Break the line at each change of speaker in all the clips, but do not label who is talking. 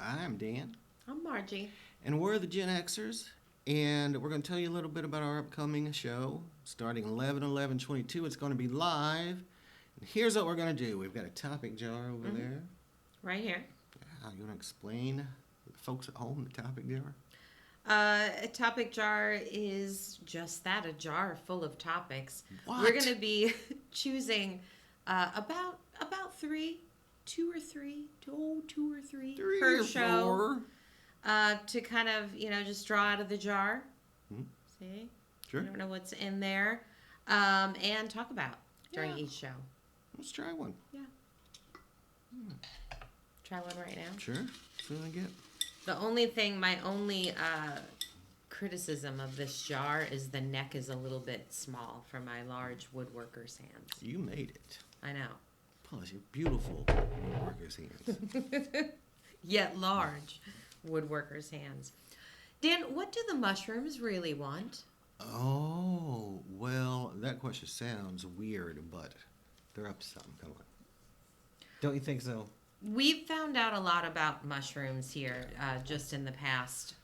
I'm Dan,
I'm Margie.
and we're the Gen-Xers, and we're going to tell you a little bit about our upcoming show. Starting 11/11/22, it's going to be live. And here's what we're going to do. We've got a topic jar over there.
Right here.
You want to explain to the folks at home the topic jar?
A topic jar is just that, a jar full of topics.
What?
We're going to be choosing about two or three
Three
per
or
show
four.
to kind of, just draw out of the jar.
Hmm.
See?
Sure.
I don't know what's in there. And talk about during each show.
Let's try one.
Yeah. Try one right now.
Sure. See what I get.
The only thing, my only criticism of this jar is the neck is a little bit small for my large woodworker's hands.
You made it.
I know.
Plus, your beautiful woodworker's hands.
Yet large woodworker's hands. Dan, what do the mushrooms really want?
Oh, well, that question sounds weird, but they're up to something. Come on. Don't you think so?
We've found out a lot about mushrooms here just in the past,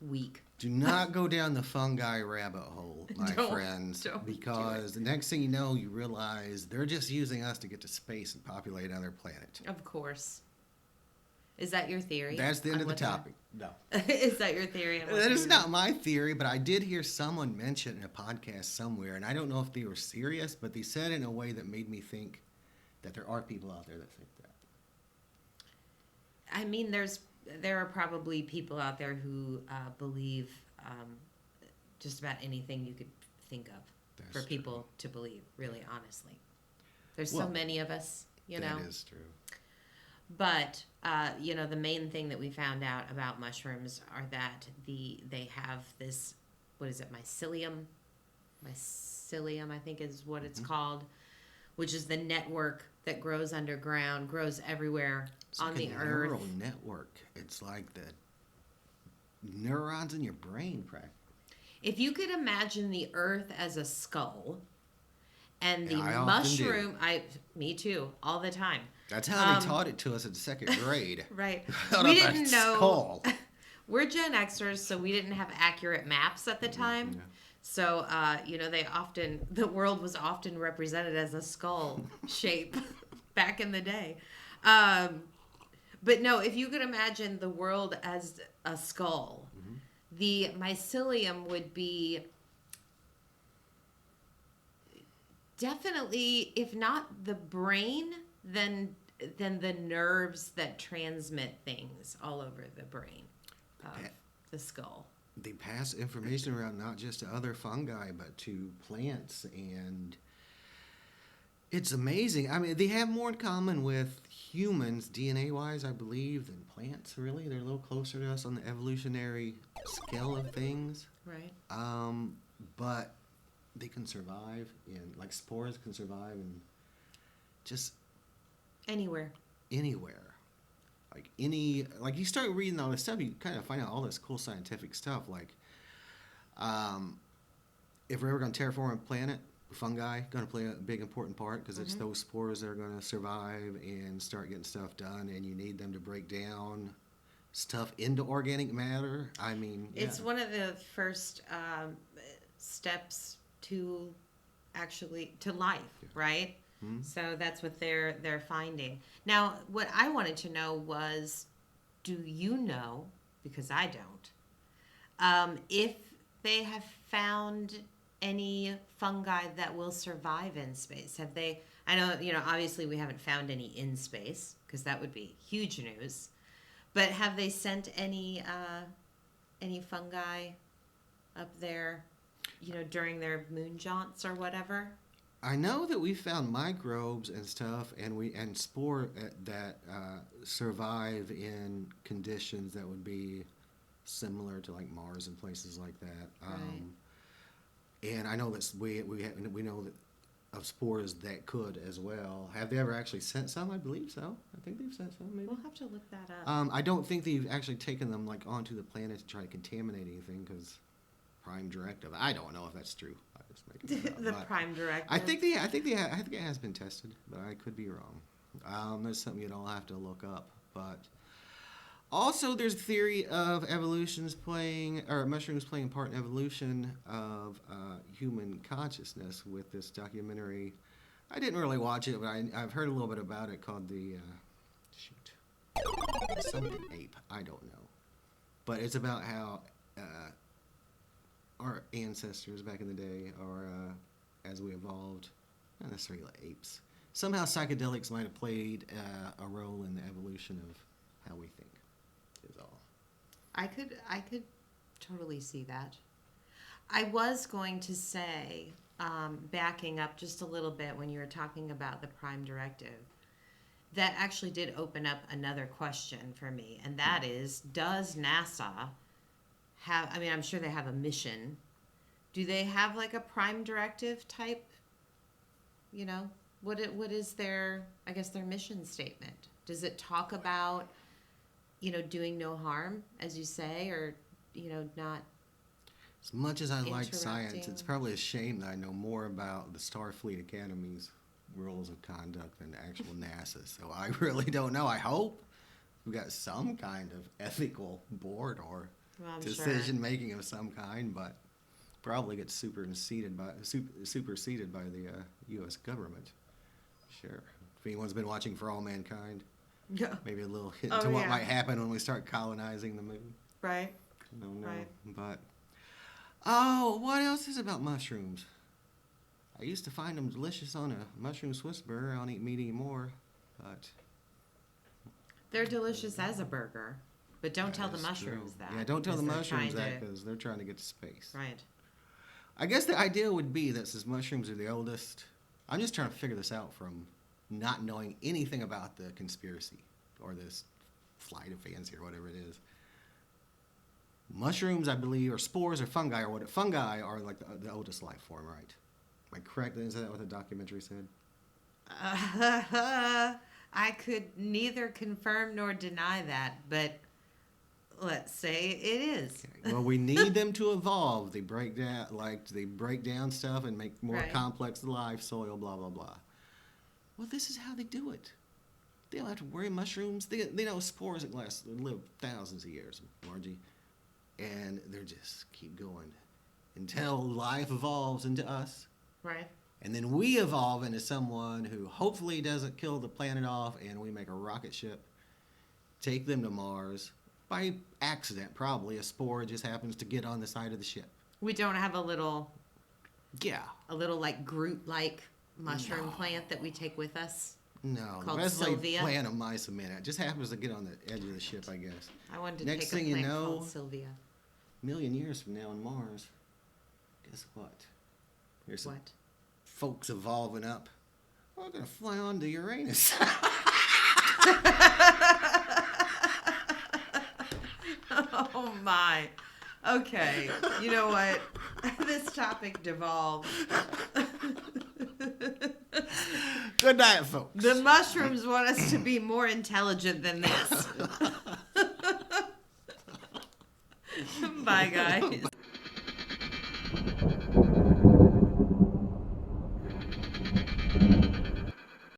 week.
Do not go down the fungi rabbit hole, my friends, because the next thing you know, you realize they're just using us to get to space and populate another planet.
Of course. Is that your theory?
That's the end of the topic. No.
Is that your theory?
That is not my theory, but I did hear someone mention in a podcast somewhere, and I don't know if they were serious, but they said it in a way that made me think that there are people out there that think that.
I mean, there are probably people out there who believe just about anything you could think of. That's for people
true.
To believe, really, honestly. There's so many of us,
That is true.
But, the main thing that we found out about mushrooms are that they have this, what is it, mycelium? Mycelium, I think is what it's called, which is the network that grows underground, grows everywhere on the earth.
It's like a neural network. It's like the neurons in your brain, practically.
If you could imagine the earth as a skull, and the
mushroom,
me too, all the time.
That's how they taught it to us in second grade.
Right.
We didn't know. Skull.
We're Gen-Xers, so we didn't have accurate maps at the time. Yeah. So, the world was often represented as a skull shape back in the day. But no, if you could imagine the world as a skull, the mycelium would be definitely, if not the brain, then the nerves that transmit things all over the brain of the skull.
They pass information around not just to other fungi, but to plants, and it's amazing. I mean, they have more in common with humans, DNA-wise, I believe, than plants, really. They're a little closer to us on the evolutionary scale of things.
Right.
But they can survive, like spores can survive in just
anywhere.
Like you start reading all this stuff, you kind of find out all this cool scientific stuff. Like, if we're ever going to terraform a planet, fungi going to play a big important part because it's those spores that are going to survive and start getting stuff done, and you need them to break down stuff into organic matter. I mean,
it's one of the first steps to life, right? Mm-hmm. So that's what they're finding. Now, what I wanted to know was, do you know, because I don't, if they have found any fungi that will survive in space? Have they? I know, obviously we haven't found any in space because that would be huge news. But have they sent any fungi up there, during their moon jaunts or whatever?
I know that we found microbes and stuff, and spore that survive in conditions that would be similar to like Mars and places like that.
Right.
And I know that we know that of spores that could as well. Have they ever actually sent some? I believe so. I think they've sent some. Maybe
we'll have to look that up.
I don't think they've actually taken them like onto the planet to try to contaminate anything because prime directive. I don't know if that's true. I just make it up.
The prime directive.
I think it has been tested, but I could be wrong. That's something you'd all have to look up. But Also, there's a theory of mushrooms playing a part in evolution of human consciousness with this documentary. I didn't really watch it, but I've heard a little bit about it called something ape. I don't know. But it's about how our ancestors back in the day are, as we evolved, not necessarily like apes. Somehow psychedelics might have played a role in the evolution of how we think. Is all.
I could totally see that. I was going to say, backing up just a little bit when you were talking about the Prime Directive, that actually did open up another question for me, and that is, does NASA have, I mean, I'm sure they have a mission. Do they have like a Prime Directive type, what is their, I guess, their mission statement? Does it talk about, doing no harm, as you say, or, not?
As much as I like science,
Interrupting.
it's probably a shame that I know more about the Starfleet Academy's rules of conduct than actual NASA. So I really don't know. I hope we've got some kind of ethical board or
Well, I'm
decision making of some kind, but probably gets superseded by the U.S. government. Sure. If anyone's been watching For All Mankind,
sure.
maybe a little hint
Oh,
to what
yeah.
might happen when we start colonizing the moon.
Right.
I don't know.
Right.
But, oh, what else is about mushrooms? I used to find them delicious on a mushroom Swiss burger. I don't eat meat anymore, but...
They're delicious as a burger, but don't tell the
is
mushrooms
true.
that.
Yeah, don't tell the
because they're
mushrooms
trying
that
to-
because they're trying to get to space.
Right.
I guess the idea would be that since mushrooms are the oldest, I'm just trying to figure this out from not knowing anything about the conspiracy or this flight of fancy or whatever it is. Mushrooms, I believe, or spores or fungi or what? Fungi are like the oldest life form, right? Am I correct? Is that what the documentary said?
I could neither confirm nor deny that, but let's say it is.
Okay. Well, we need them to evolve. They break down stuff and make more
Right.
complex life, soil, blah blah blah. Well, this is how they do it. They don't have to worry. Mushrooms, they know spores that live thousands of years, Margie, and they just keep going until life evolves into us,
Right.
and then we evolve into someone who hopefully doesn't kill the planet off, and we make a rocket ship, take them to Mars. By accident, probably. A spore just happens to get on the side of the ship.
We don't have a little
Yeah.
like Groot-like mushroom
No.
plant that we take with us.
No.
Called
That's like
Sylvia?
plant of mice a minute. It just happens to get on the edge of the ship, I guess.
I wanted to
Next
take a
thing you
plant
know-
called Sylvia.
A million years from now on Mars, guess what? There's some
What?
folks evolving up. We're going to fly on to Uranus.
Oh my. Okay. You know what? This topic devolved.
Good night, folks.
The mushrooms want us to be more intelligent than this. Bye, guys.